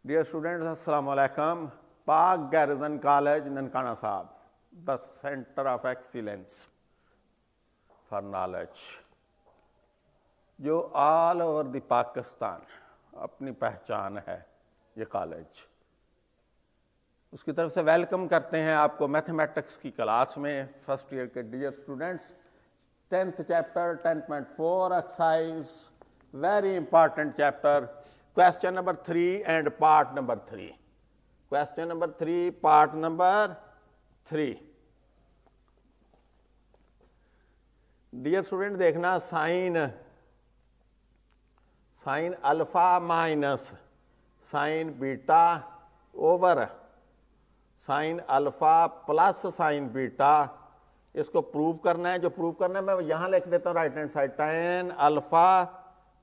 Dear students, Assalamu alaikum. Pak Garrison College, Nankana Sahib, the center of excellence for knowledge, जो all over the Pakistan अपनी पहचान है ये college, उसकी तरफ से वेलकम करते हैं आपको मैथमेटिक्स की क्लास में फर्स्ट ईयर के dear students. 10th chapter 10.4 exercise, very important chapter, question number 3 and part number 3। Question number 3 part number 3। Dear student देखना, sine alpha minus sine beta over sine alpha plus sine beta, इसको prove करना है। जो prove करना है मैं यहां लिख देता हूं right hand side, tan alpha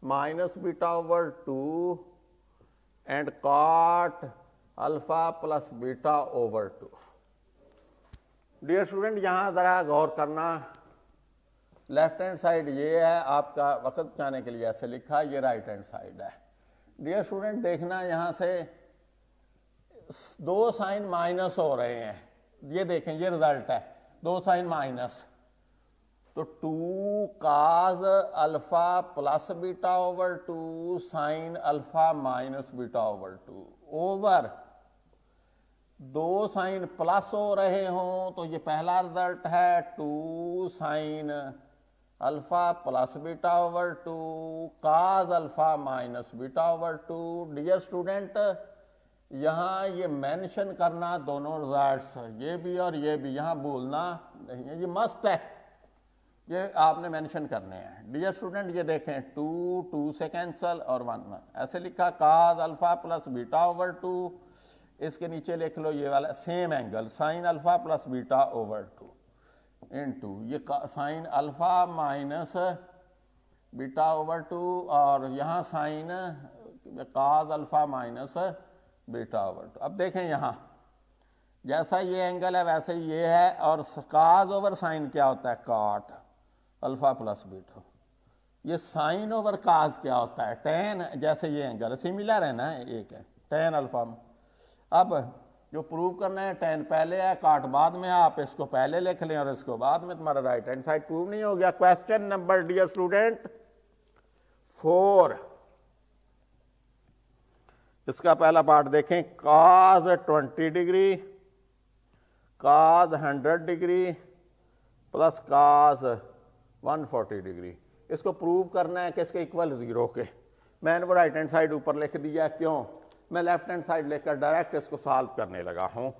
minus beta over 2 and cot alpha plus beta over 2। Dear student यहां जरा गौर करना, लेफ्ट हैंड साइड ये है, आपका वक्त बचाने के लिए ऐसे लिखा, ये राइट हैंड साइड है। डियर स्टूडेंट देखना, यहां से दो साइन माइनस हो रहे हैं, ये देखें ये रिजल्ट है, दो साइन माइनस, तो 2 cos alpha plus beta over 2 sine alpha minus beta over 2 over दो साइन प्लस हो रहे हों तो ये पहला रिजल्ट है 2 sine alpha plus beta over 2 cos alpha minus beta over 2। Dear student यहां ये मेंशन करना दोनों रिजल्ट्स, ये भी और ये भी, यहां भूलना नहीं है, ये मस्ट है, ये आपने मेंशन करने हैं। डियर स्टूडेंट ये देखें 2 से कैंसल और 1 ऐसे लिखा, cos alpha plus beta over 2, इसके नीचे लिख लो ये वाला same angle sine alpha plus beta over 2 into ये sine alpha minus beta over 2 और यहाँ sine cos alpha minus beta over 2। अब देखें यहाँ जैसा ये एंगल है वैसे ये है, और cos ओवर साइन क्या होता है, cot अल्फा प्लस बीटा। ये साइन ओवर cos क्या होता है, tan, जैसे ये एंगल सिमिलर है ना, एक है tan अल्फा। अब जो प्रूव करना है tan पहले है cot बाद में, आप इसको पहले लिख लें और इसको बाद में, तुम्हारा राइट हैंड साइड प्रूव नहीं हो गया। क्वेश्चन नंबर डियर स्टूडेंट 4, इसका पहला पार्ट देखें, cos 20 degree cos 100 degree plus cos 140 degree, इसको प्रूव करना है कि इसके इक्वल 0 के। मैंने वो राइट हैंड साइड ऊपर लिख दिया, क्यों, मैं लेफ्ट हैंड साइड लेकर डायरेक्ट इसको सॉल्व करने लगा हूं।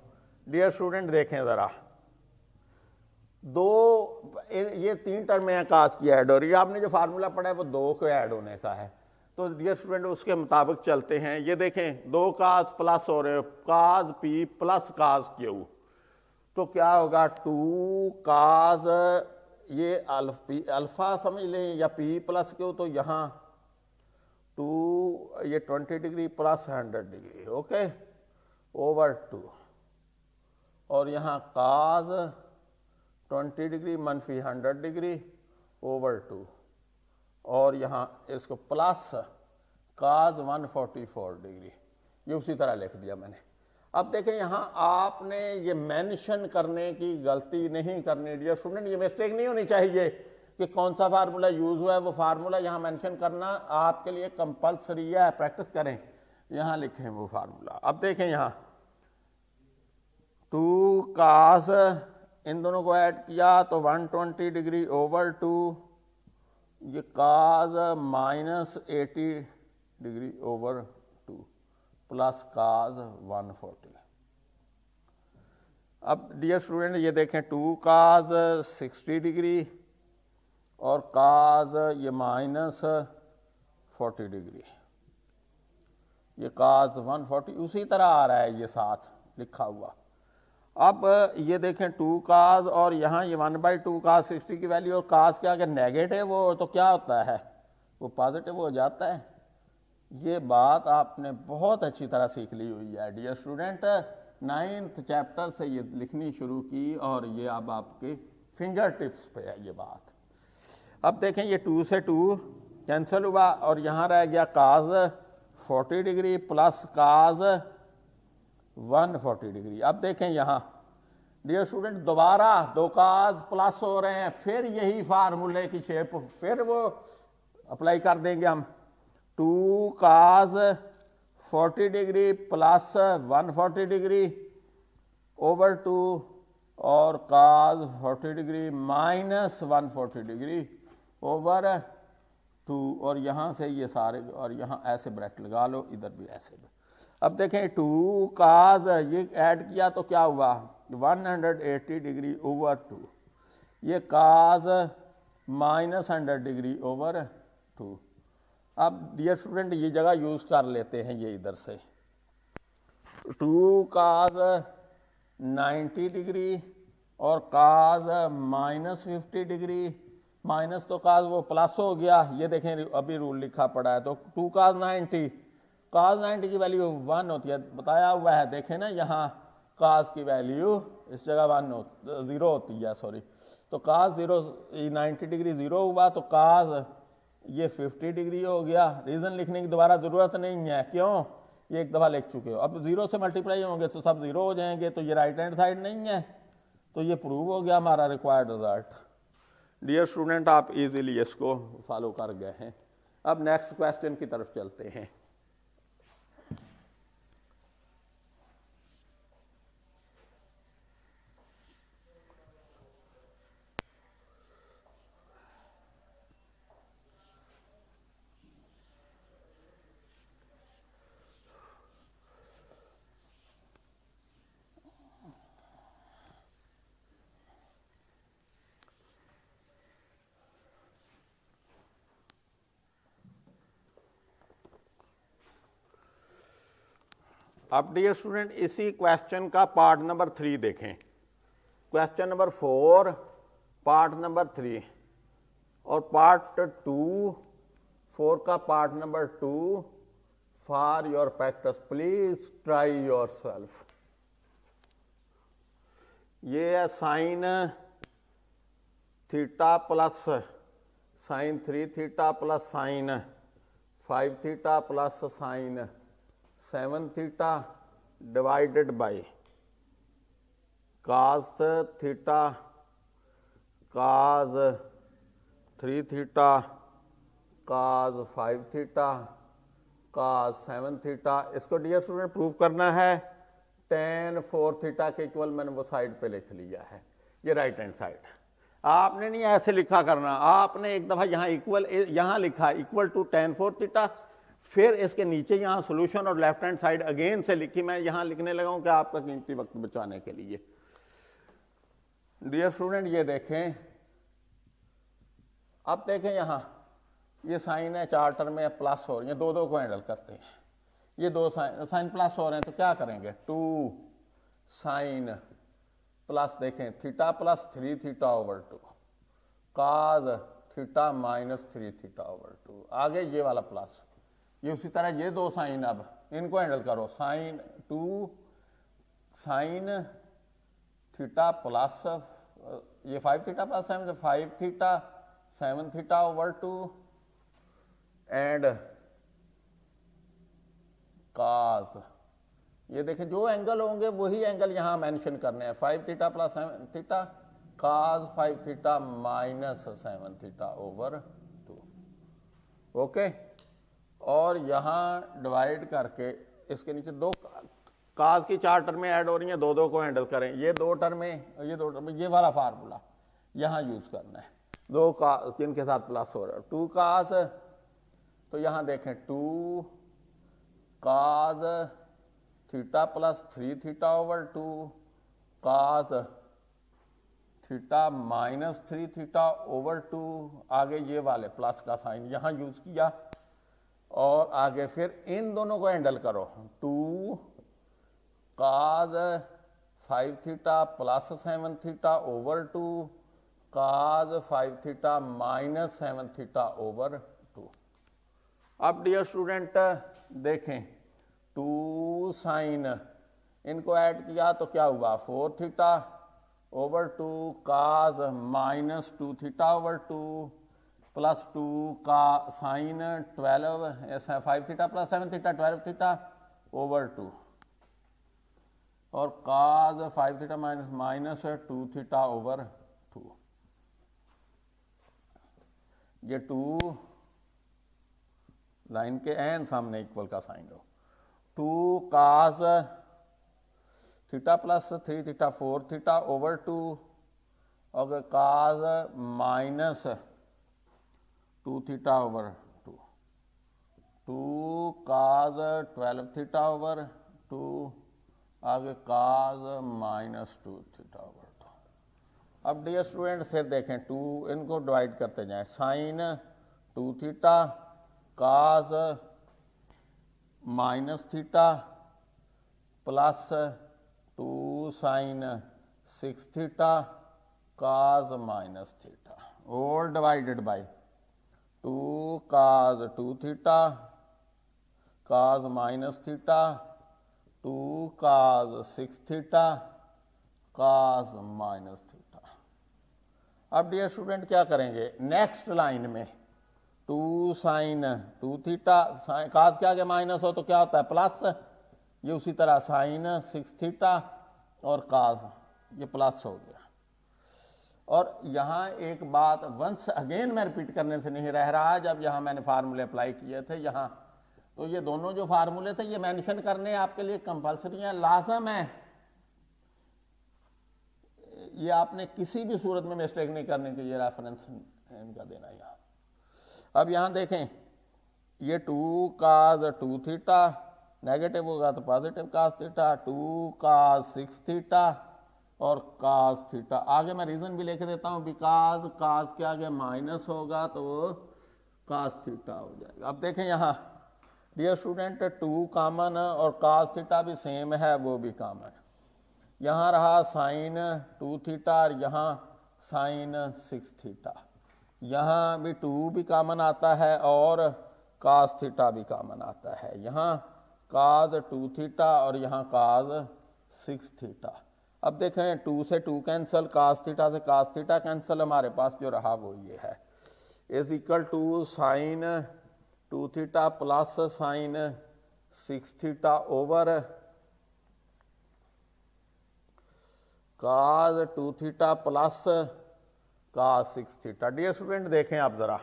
डियर स्टूडेंट देखें जरा, ये 3 टर्म है cos की ऐड हो रही है, आपने जो फार्मूला पढ़ा है वो 2 को ऐड होने का है, तो डियर स्टूडेंट उसके मुताबिक चलते हैं। ये देखें 2 cos प्लस हो रहे, cos p plus cos q, तो क्या होगा 2 cos, ये अल्फा समझ लें या p प्लस q, तो यहाँ 2 ये 20 degree plus 100 degree, okay, over 2, और यहाँ cos 20 डिग्री मनफी 100 डिग्री ओवर 2, और यहाँ इसको प्लस cos 144 डिग्री, ये उसी तरह लिख दिया मैंने। अब देखें यहाँ आपने ये मेंशन करने की गलती नहीं करनी डियर स्टूडेंट, ये मिस्टेक नहीं होनी चाहिए कि कौन सा फार्मूला यूज हुआ है, वो फार्मूला यहाँ मेंशन करना आपके लिए कंपलसरी है, प्रैक्टिस करें, यहाँ लिखें वो फार्मूला। अब देखें यहाँ 2 cos, इन दोनों को ऐड किया तो 120 डिग्री ओवर 2, ये cos minus 80 degree over 2 plus cos 140। अब डियर स्टूडेंट ये देखें 2 cos 60 डिग्री और cos ये माइनस 40 डिग्री, ये cos 140 उसी तरह आ रहा है, ये साथ लिखा हुआ। अब ये देखें 2 cos और यहाँ ये 1/2 cos 60 की वैल्यू, और cos क्या, अगर नेगेटिव हो तो क्या होता है, वो पॉजिटिव हो जाता है। ये बात आपने बहुत अच्छी तरह सीख ली हुई है डियर स्टूडेंट, 9th चैप्टर से ये लिखनी शुरू की और ये अब आपके फिंगर टिप्स पे है ये बात। अब देखें ये 2 से 2 कैंसिल हुआ और यहाँ रह गया cos 40 डिग्री प्लस काज 140 डिग्री। अब देखें यहाँ डियर स्टूडेंट दोबारा दो काज प्लस हो रहे हैं, फिर यही फार्मूले की शेप फिर वो अप्लाई कर देंगे हम। 2 काज 40 डिग्री प्लस 140 डिग्री ओवर 2 और काज 40 डिग्री माइनस 140 डिग्री ओवर 2 और यहाँ से ये सारे और यहाँ ऐसे ब्रैकेट लगा लो, इधर भी ऐसे भी। अब देखें 2 काज ये ऐड किया तो क्या हुआ 180 डिग्री ओवर 2, ये काज माइनस 100 डिग्री ओवर 2। अब डियर स्टूडेंट ये जगह यूज कर लेते हैं, ये इधर से 2 काज 90 डिग्री और काज माइनस 50 डिग्री, माइनस तो काज वो प्लस हो गया, ये देखें अभी रूल लिखा पड़ा है। तो 2 काज 90, काज 90 की वैल्यू 1 होती है, बताया हुआ है, देखें ना यहाँ काज की वैल्यू इस जगह 0 होती है, सॉरी। तो काज 90 डिग्री 0 हुआ तो काज ये 50 डिग्री हो गया। रीजन लिखने की दोबारा जरूरत नहीं है, क्यों, ये एक दफा लिख चुके हो। अब 0 से मल्टीप्लाई होंगे तो सब 0 हो जाएंगे, तो ये राइट हैंड साइड नहीं है, तो ये प्रूव हो गया हमारा रिक्वायर्ड रिजल्ट। डियर स्टूडेंट आप इजीली इसको फॉलो कर गए हैं। अब नेक्स्ट क्वेश्चन की तरफ चलते हैं। अब डियर स्टूडेंट इसी क्वेश्चन का पार्ट नंबर 3 देखें। क्वेश्चन नंबर 4 पार्ट नंबर 3 और पार्ट 2 4 का part number 2 for your practice please try your self. ये है sine theta plus sign 3 theta plus sign 5 theta plus sign 7 theta divided by cause theta cause 3 theta cause 5 theta cause 7 theta. इसको dear student prove करना है। tan 4 theta के equal मैंने वो side पे लिख लिया है, ये राइट हैंड साइड। आपने नहीं ऐसे लिखा करना, आपने एक दफा यहाँ इक्वल यहाँ लिखा इक्वल टू tan 4 थीटा, फिर इसके नीचे यहाँ सॉल्यूशन और लेफ्ट हैंड साइड अगेन से लिखी। मैं यहाँ लिखने लगा हूं कि आपका कीमती वक्त बचाने के लिए। डियर स्टूडेंट ये देखें, अब देखें यहाँ ये साइन है, चार टर्म में प्लस हो रही है, दो को हैंडल करते हैं। ये दो साइन प्लस हो रहे हैं तो क्या करेंगे 2 साइन प्लस देखें थीटा प्लस 3 थीटा ओवर 2 काज थीटा माइनस 3 थीटा ओवर 2। आगे ये वाला प्लस, ये उसी तरह ये दो साइन, अब इनको हैंडल करो। साइन 2 साइन थीटा प्लस ये 5 theta plus 7 5 theta 7 theta over 2 and cause. ये देखें जो एंगल होंगे वही एंगल यहां मेंशन करने हैं। 5 थीटा प्लस 7 थीटा काज 5 theta minus 7 theta over 2। Okay, और यहां डिवाइड करके इसके नीचे दो काज की 4 टर्में ऐड हो रही हैं, दो को हैंडल करें। ये दो टर्में ये दो टर्में, ये वाला फार्मूला यहां यूज करना है। दो का जिनके साथ प्लस हो रहा है 2 काज, तो यहां देखें 2 काज थीटा प्लस 3 थीटा ओवर 2 काज थीटा माइनस 3 थीटा ओवर 2। आगे ये वाले प्लस का साइन यहां यूज किया और आगे फिर इन दोनों को हैंडल करो। 2 काज 5 थीटा प्लस 7 थीटा ओवर 2 काज 5 थीटा माइनस 7 थीटा ओवर 2। अब डियर स्टूडेंट देखें 2 साइन इनको ऐड किया तो क्या हुआ 4 theta over 2 cos minus 2 theta over 2 plus 2 का sine 12 5 theta plus 7 theta 12 theta over 2 और cos 5 theta minus 2 theta over 2। ये 2 लाइन के एन सामने इक्वल का साइन हो। 2 काज theta plus 3 theta 4 theta over 2 और काज माइनस 2 थीटा ओवर 2। 2 काज 12 थीटा ओवर 2 आगे काज minus 2 theta over 2। अब डियर स्टूडेंट फिर देखें 2 इनको डिवाइड करते जाएं। Sine 2 theta cos minus theta plus 2 sine 6 theta cos minus theta all divided by 2 cos 2 theta cos minus theta 2 cos 6 theta cos minus theta. अब dear student क्या करेंगे next line में 2 sine 2 theta काज के आगे minus हो तो क्या होता है प्लस, ये उसी तरह साइन 6 थीटा और काज ये प्लस हो गया। और यहाँ एक बात वंस अगेन मैं रिपीट करने से नहीं रह रहा, जब यहाँ मैंने फार्मूले अप्लाई किए थे यहाँ तो ये दोनों जो फार्मूले थे ये मेंशन करने आपके लिए कंपलसरी है, लाजम है। ये आपने किसी भी सूरत में मिस्टेक नहीं करने की, ये रेफरेंस इनका देना यहाँ। अब यहाँ देखें ये 2 काज 2 थीटा नेगेटिव होगा तो पॉजिटिव काज थीटा 2 काज 6 थीटा और काज थीटा। आगे मैं रीजन भी लिख देता हूँ बिकॉज काज के आगे माइनस होगा तो काज थीटा हो जाएगा। अब देखें यहाँ डियर स्टूडेंट 2 कॉमन और काज थीटा भी सेम है वो भी कॉमन। यहाँ रहा साइन 2 थीटा और यहाँ साइन 6 थीटा। यहाँ भी 2 भी कॉमन आता है और काज थीटा भी कॉमन आता है। यहाँ काज 2 थीटा और यहाँ काज 6 थीटा। अब देखें 2 से 2 कैंसिल, काज थीटा से काज थीटा कैंसिल, हमारे पास जो रहा वो ये है is equal to sine 2 theta plus sine 6 theta over cos 2 theta plus cos 6 theta. Dear student देखें आप जरा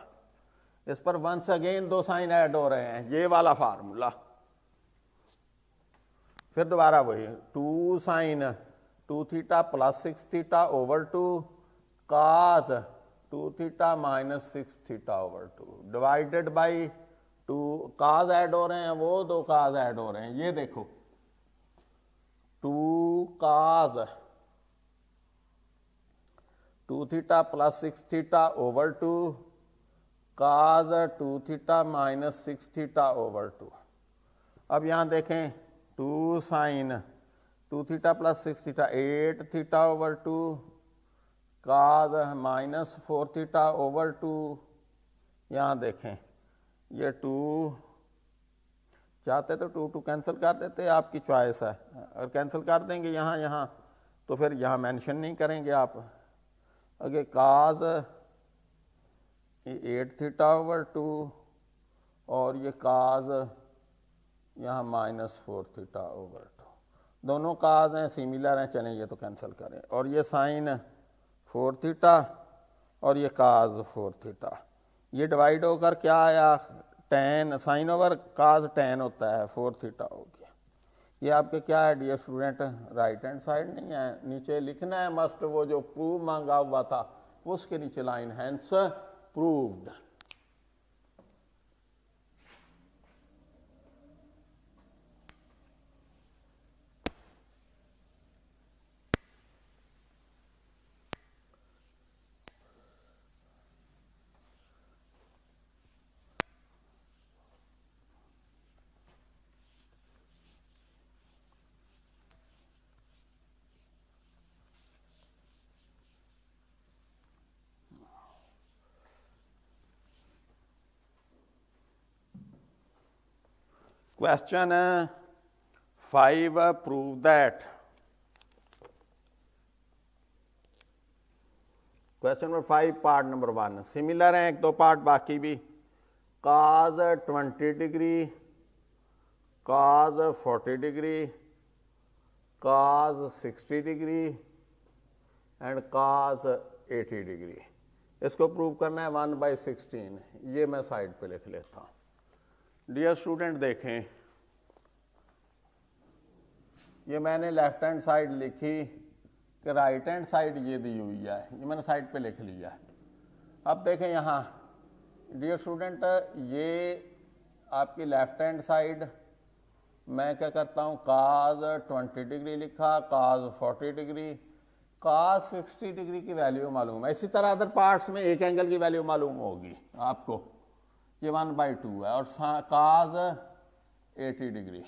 इस पर वंस अगेन 2 साइन ऐड हो रहे हैं, ये वाला फार्मूला फिर दोबारा वही 2 sine 2 theta plus 6 theta over 2 cos 2 theta minus 6 theta over 2 divided by 2 cos add हो रहे हैं वो 2 काज ऐड हो रहे हैं। ये देखो 2 cos 2 theta plus 6 theta over 2 cos 2 theta minus 6 theta over 2। अब यहां देखें 2 sine 2 theta plus 6 theta 8 theta over 2 cos minus 4 theta over 2। यहाँ देखें ये 2 चाहते तो 2 कैंसिल कर देते, आपकी चॉइस है, और कैंसिल कर देंगे यहाँ तो फिर यहाँ मेंशन नहीं करेंगे आप। अगे काज 8 थीटा ओवर 2 और ये काज यहाँ माइनस 4 थीटा ओवर 2। दोनों काज हैं सिमिलर हैं, चलें ये तो कैंसिल करें। और ये साइन 4 थीटा और ये काज 4 थीटा, ये डिवाइड होकर क्या आया tan, साइन ओवर काज tan होता है 4 थीटा हो गया। ये आपके क्या है dear student right hand side नहीं है, नीचे लिखना है मस्ट, वो जो प्रूव मांगा हुआ था उसके नीचे line hence proved. Question 5 prove that question number 5 part number 1 similar हैं, एक दो पार्ट बाकी भी। cos 20 degree, cos 40 degree, cos 60 degree and cos 80 degree. इसको प्रूव करना है 1/16। ये मैं साइड पे लिख लेता हूं। डियर स्टूडेंट देखें, ये मैंने लेफ्ट हैंड साइड लिखी कि राइट हैंड साइड ये दी हुई है, ये मैंने साइड पे लिख लिया है। अब देखें यहाँ डियर स्टूडेंट, ये आपकी लेफ्ट हैंड साइड मैं क्या करता हूँ, cos 20 डिग्री लिखा, cos 40 डिग्री, cos 60 डिग्री की वैल्यू मालूम है। इसी तरह अदर पार्ट्स में एक एंगल की वैल्यू मालूम होगी आपको, ये 1/2 है, और cos 80 डिग्री।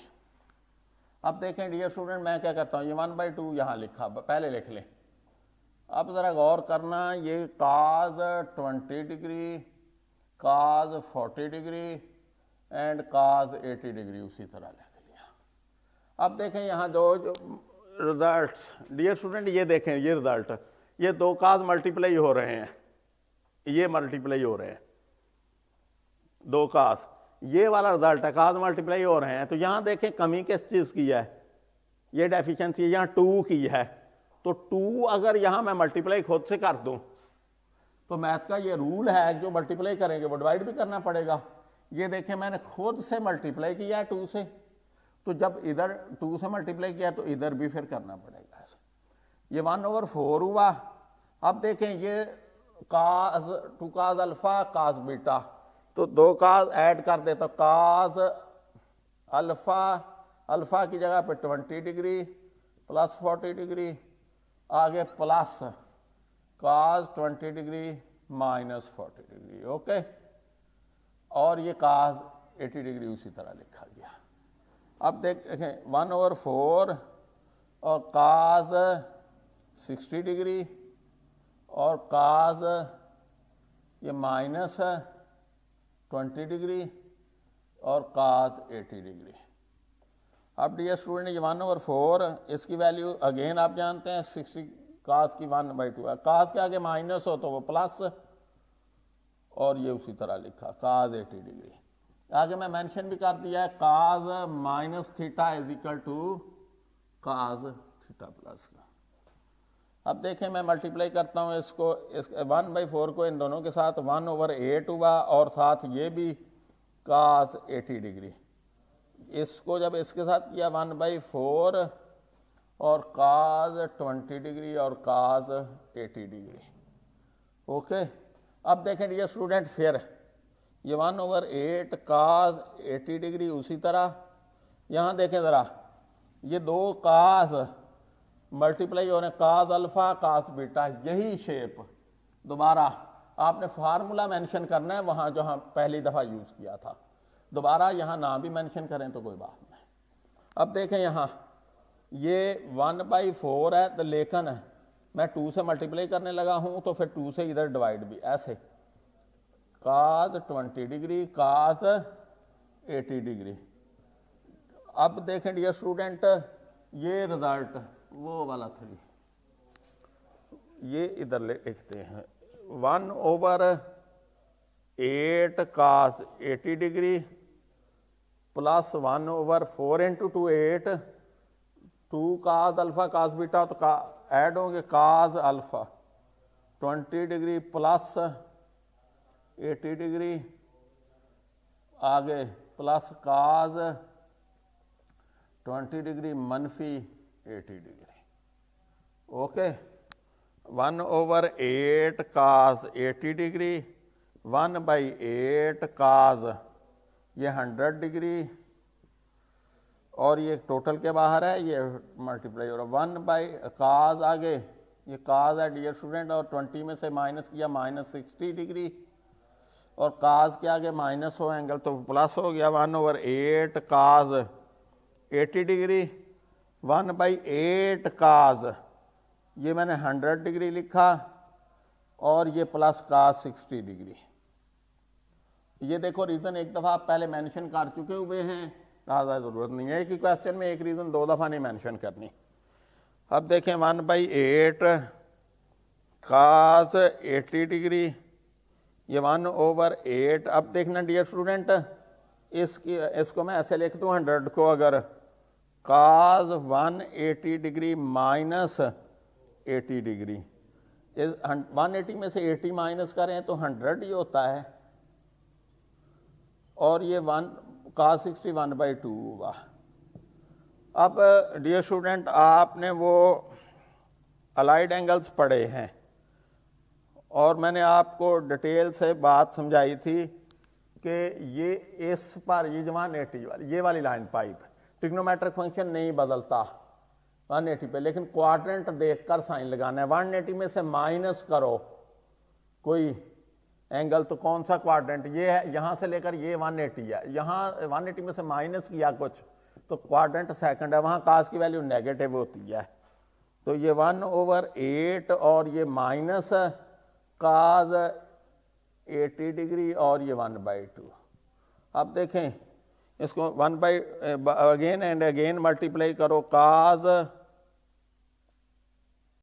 अब देखें डियर स्टूडेंट, मैं क्या करता हूँ, ये 1/2 यहाँ लिखा, पहले लिख लें। अब ज़रा गौर करना, ये cos 20 degree, cos 40 degree and cos 80 degree उसी तरह लिख लिया। अब देखें यहाँ जो रिजल्ट्स डियर स्टूडेंट, ये देखें, ये रिजल्ट, ये दो cos मल्टीप्लाई हो रहे हैं, ये मल्टीप्लाई हो रहे हैं, दो cos, ये वाला रिजल्ट है, cos मल्टीप्लाई हो रहे हैं। तो यहाँ देखें कमी किस चीज़ की है, ये डेफिशिएंसी यहाँ 2 की है। तो 2 अगर यहाँ मैं मल्टीप्लाई खुद से कर दूं तो मैथ का ये रूल है, जो मल्टीप्लाई करेंगे वो डिवाइड भी करना पड़ेगा। ये देखें मैंने खुद से मल्टीप्लाई किया है 2 से, तो जब इधर 2 से मल्टीप्लाई किया तो इधर भी फिर करना पड़ेगा। ये 1/4 हुआ। अब देखें ये cos 2 cos alpha cos beta, तो 2 cos ऐड कर दे तो cos अल्फा, अल्फा की जगह पे 20 डिग्री प्लस 40 डिग्री, आगे plus cos 20 degree minus 40 degree, okay. और ये cos 80 डिग्री उसी तरह लिखा गया। अब देखें 1/4 और cos 60 डिग्री और cos ये माइनस 20 डिग्री और cos 80 डिग्री। अब डियर स्टूडेंट, ये 1/4, इसकी वैल्यू अगेन आप जानते हैं 60 cos की 1/2 है। cos के आगे माइनस हो तो वो प्लस, और ये उसी तरह लिखा cos 80 डिग्री। आगे मैं मेंशन भी कर दिया है cos minus theta is equal to cos theta plus का। अब देखें मैं मल्टीप्लाई करता हूँ इसको, इस 1/4 को इन दोनों के साथ 1/8 हुआ, और साथ ये भी cos 80 डिग्री। इसको जब इसके साथ किया 1/4 और cos 20 डिग्री और cos 80 डिग्री, ओके। अब देखें डियर स्टूडेंट, फिर ये 1/8 cos 80 डिग्री उसी तरह। यहाँ देखें ज़रा, ये दो cos मल्टीप्लाई हो रहे हैं, cos अल्फा cos बीटा, यही शेप दोबारा आपने फार्मूला मेंशन करना है वहाँ जहाँ पहली दफ़ा यूज़ किया था। दोबारा यहाँ ना भी मेंशन करें तो कोई बात नहीं। अब देखें यहाँ ये 1/4 है, तो लेकिन मैं 2 से मल्टीप्लाई करने लगा हूँ, तो फिर 2 से इधर डिवाइड भी ऐसे, cos 20 डिग्री cos 80 डिग्री। अब देखें डियर स्टूडेंट, ये रिजल्ट वो वाला 3, ये इधर लिखते हैं 1/8 cos 80 degree plus 1/4 into 2 8, 2 cos alpha cos beta, तो ऐड होंगे cos alpha 20 degree plus 80 degree, आगे प्लस cos 20 डिग्री मनफी 80 degree, okay. 1/8 cos 80 degree, 1/8 cos ये 100 डिग्री, और ये टोटल के बाहर है, ये मल्टीप्लाई हो रहा है 1/cos, आगे ये cos है डियर स्टूडेंट, और 20 में से माइनस किया माइनस 60 डिग्री, और cos के आगे माइनस हो एंगल तो प्लस हो गया 1/8 cos 80 डिग्री, 1/8 cos ये मैंने 100 डिग्री लिखा, और ये प्लस cos 60 डिग्री। ये देखो रीज़न एक दफ़ा आप पहले मेंशन कर चुके हुए हैं, ज़्यादा ज़रूरत नहीं है कि क्वेश्चन में एक रीज़न 2 दफ़ा नहीं मेंशन करनी। अब देखें 1/8 काज 80 डिग्री, ये 1/8। अब देखना डियर स्टूडेंट, इसको मैं ऐसे लिख दूँ 100 को, अगर काज 180 डिग्री माइनस 80 डिग्री, 180 में से 80 माइनस करें तो 100 ही होता है, और ये काज 60 1/2 हुआ। अब डियर स्टूडेंट, आपने वो अलाइड एंगल्स पढ़े हैं और मैंने आपको डिटेल से बात समझाई थी कि ये इस पर ये 180 वाली ये वाली लाइन पाइप ट्रिग्नोमेट्रिक फंक्शन नहीं बदलता 180 पे, लेकिन क्वाड्रेंट देखकर साइन लगाना है। 180 में से माइनस करो कोई एंगल तो कौन सा क्वाड्रेंट, ये है, यहां से लेकर ये 180 है, यहां 180 में से माइनस किया कुछ तो क्वाड्रेंट सेकंड है, वहां काज की वैल्यू नेगेटिव होती है। तो ये 1/8 और ये माइनस काज 80 डिग्री और ये 1/2। अब देखें इसको 1 by again and again multiply करो, काज